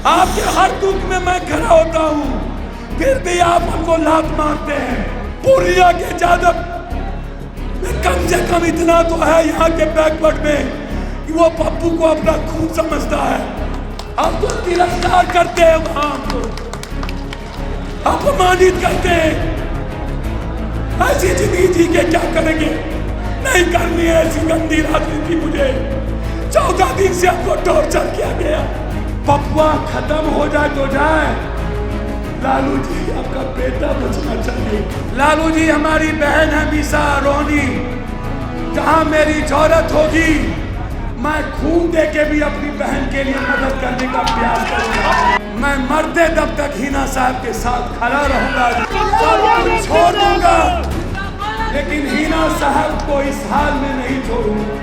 आपके हर दुख में मैं खड़ा होता हूँ, फिर भी आप हमको लात मारते हैं। पूर्णिया के जादव में कम से कम इतना तो है यहाँ के बैकवर्ड में कि वो पप्पू को अपना खून समझता है। हमको तिरस्कार करते हैं, वहां हमको अपमानित करते हैं। ऐसी जिंदगी जी के क्या करेंगे? नहीं करनी है ऐसी गंदी राजनीति। मुझे 14 दिन से हमको टॉर्चर किया गया। पप्पुआ खत्म हो जाए तो जाए, लालू जी आपका बेटा बचना चाहिए। लालू जी हमारी बहन है मीसा रोनी, जहां मेरी जरूरत होगी मैं खून दे के भी अपनी बहन के लिए मदद करने का प्रयास करूंगा। मैं मरते दम तक हिना साहब के साथ खड़ा रहूंगा, सब कुछ छोड़ दूंगा, लेकिन हिना साहब को इस हाल में नहीं छोड़ूंगा।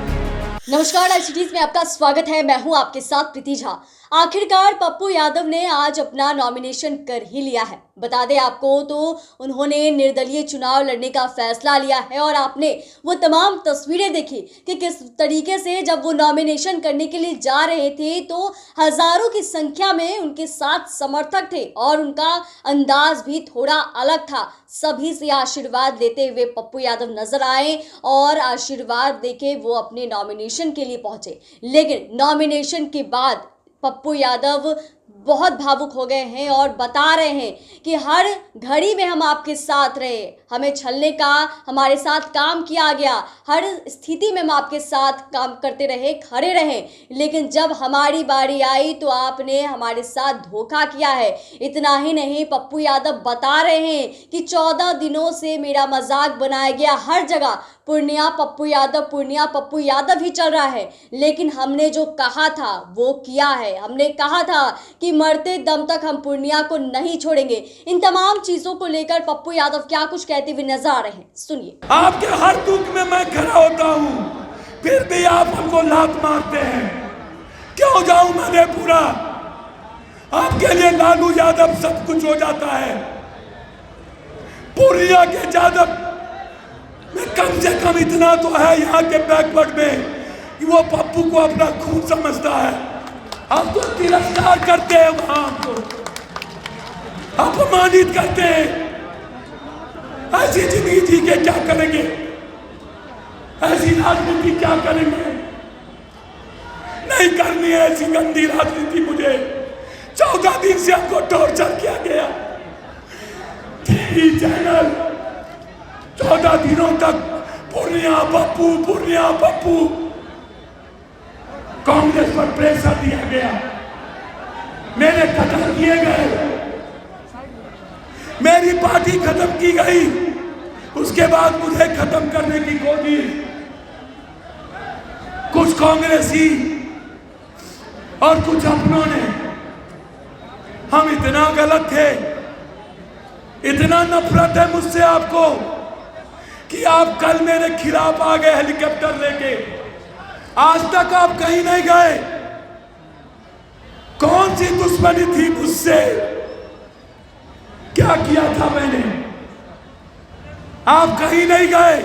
नमस्कार, आज सिटीज में आपका स्वागत है। मैं हूं आपके साथ प्रीति झा। आखिरकार पप्पू यादव ने आज अपना नॉमिनेशन कर ही लिया है। बता दें आपको तो उन्होंने निर्दलीय चुनाव लड़ने का फैसला लिया है और आपने वो तमाम तस्वीरें देखी कि किस तरीके से जब वो नॉमिनेशन करने के लिए जा रहे थे तो हजारों की संख्या में उनके साथ समर्थक थे और उनका अंदाज भी थोड़ा अलग था। सभी से आशीर्वाद लेते हुए पप्पू यादव नजर आए और आशीर्वाद देके वो अपने नॉमिनेशन के लिए पहुंचे। लेकिन नॉमिनेशन के बाद पप्पू यादव बहुत भावुक हो गए हैं और बता रहे हैं कि हर घड़ी में हम आपके साथ रहे, हमें छलने का हमारे साथ काम किया गया, हर स्थिति में हम आपके साथ काम करते रहे, खड़े रहे, लेकिन जब हमारी बारी आई तो आपने हमारे साथ धोखा किया है। इतना ही नहीं, पप्पू यादव बता रहे हैं कि 14 दिनों से मेरा मजाक बनाया गया, हर जगह पूर्णिया पप्पू यादव ही चल रहा है, लेकिन हमने जो कहा था वो किया है। हमने कहा था कि मरते दम तक हम पूर्णिया को नहीं छोड़ेंगे। इन तमाम चीजों को लेकर पप्पू यादव क्या कुछ कहते हुए नजर आ रहे हैं, सुनिए। आपके हर दुख में मैं खड़ा होता हूँ, फिर भी आप हमको लात मारते हैं। क्यों जाऊं मैं पूरा? आपके लिए लालू यादव सब कुछ हो जाता है। पूर्णिया के जादव में कम से कम इतना तो है यहाँ के बैकवर्ड में कि वो पप्पू को अपना खून समझता है। हमको तिरस्कार करते हैं, वहां हमको अपमानित करते हैं। ऐसी जिंदगी जी के क्या करेंगे? ऐसी राजनीति क्या करेंगे? नहीं करनी है ऐसी गंदी राजनीति। मुझे 14 दिन से हमको टॉर्चर किया गया। टीवी चैनल 14 दिनों तक पूर्णिया पप्पू कांग्रेस पर प्रेशर दिया गया, मेरे खत्म किए गए, मेरी पार्टी खत्म की गई। उसके बाद मुझे खत्म करने की कोशिश कुछ कांग्रेसी और कुछ अपनों ने। हम इतना गलत थे, इतना नफरत है मुझसे आपको कि आप कल मेरे खिलाफ आ गए हेलीकॉप्टर लेके। आज तक आप कहीं नहीं गए। कौन सी दुश्मनी थी मुझसे? क्या किया था मैंने? आप कहीं नहीं गए।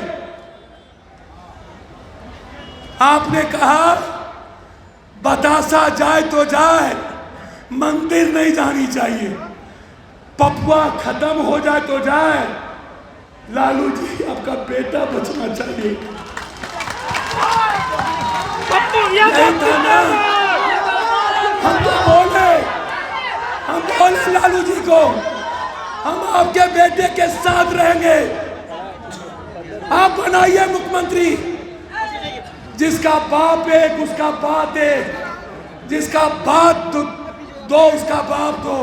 आपने कहा बतासा जाए तो जाए, मंदिर नहीं जानी चाहिए। पप्पुआ खत्म हो जाए तो जाए, लालू जी आपका बेटा बचना चाहिए। हम बोले लालू जी को, हम आपके बेटे के साथ रहेंगे। आप बनाइए मुख्यमंत्री। जिसका बाप एक उसका बात एक, जिसका बात दो उसका बाप दो।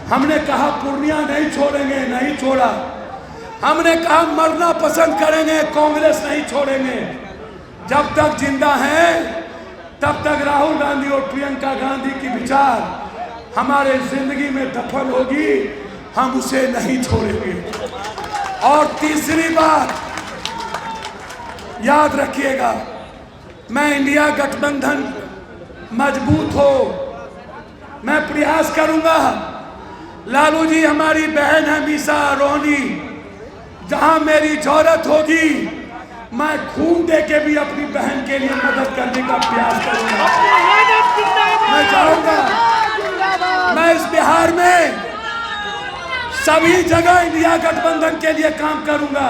हमने कहा पूर्णिया नहीं छोड़ेंगे, नहीं छोड़ा। हमने कहा मरना पसंद करेंगे, कांग्रेस नहीं छोड़ेंगे। जब तक जिंदा हैं तब तक राहुल गांधी और प्रियंका गांधी की विचार हमारे जिंदगी में दफन होगी, हम उसे नहीं छोड़ेंगे। और तीसरी बात याद रखिएगा, मैं इंडिया गठबंधन मजबूत हो, मैं प्रयास करूंगा। लालू जी हमारी बहन है मीसा रोनी, जहां मेरी जरूरत होगी मैं खून दे के भी अपनी बहन के लिए मदद करने का प्रयास करूंगा। मैं चाहूंगा मैं इस बिहार में सभी जगह इंडिया गठबंधन के लिए काम करूंगा,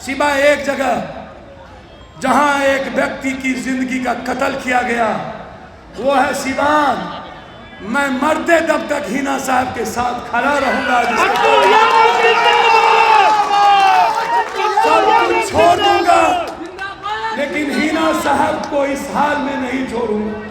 सिवाय एक जगह जहां एक व्यक्ति की जिंदगी का कत्ल किया गया, वो है सिवान। मैं मरते दम तक हिना साहब के साथ खड़ा रहूंगा, सब कुछ छोड़ दूंगा, लेकिन हिना साहब को इस हाल में नहीं छोड़ूंगा।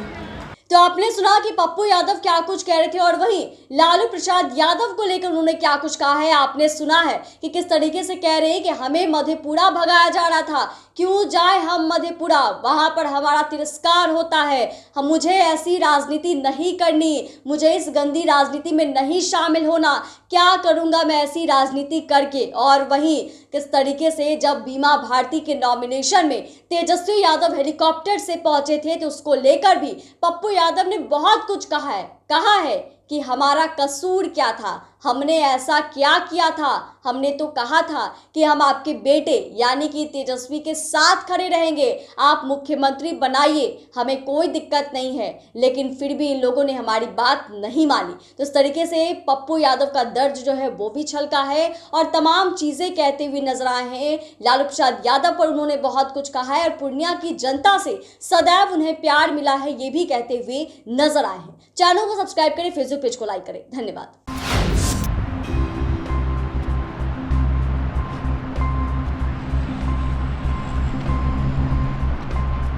तो आपने सुना कि पप्पू यादव क्या कुछ कह रहे थे और वहीं लालू प्रसाद यादव को लेकर उन्होंने क्या कुछ कहा है। आपने सुना है कि किस तरीके से कह रहे हैं कि हमें मधेपुरा भगाया जा रहा था, क्यों जाए हम मधेपुरा, वहां पर हमारा तिरस्कार होता है, मुझे ऐसी राजनीति नहीं करनी, मुझे इस गंदी राजनीति में नहीं शामिल होना, क्या करूंगा मैं ऐसी राजनीति करके। और वहीं किस तरीके से जब बीमा भारती के नॉमिनेशन में तेजस्वी यादव हेलीकॉप्टर से पहुंचे थे तो उसको लेकर भी पप्पू यादव ने बहुत कुछ कहा है कि हमारा कसूर क्या था, हमने ऐसा क्या किया था, हमने तो कहा था कि हम आपके बेटे यानी कि तेजस्वी के साथ खड़े रहेंगे, आप मुख्यमंत्री बनाइए, हमें कोई दिक्कत नहीं है, लेकिन फिर भी इन लोगों ने हमारी बात नहीं मानी। तो इस तरीके से पप्पू यादव का दर्द जो है वो भी छलका है और तमाम चीजें कहते हुए नजर आए हैं। लालू प्रसाद यादव पर उन्होंने बहुत कुछ कहा है और पूर्णिया की जनता से सदैव उन्हें प्यार मिला है, ये भी कहते हुए नजर आए हैं। चैनल को सब्सक्राइब करें, फेसबुक पेज को लाइक करें। धन्यवाद।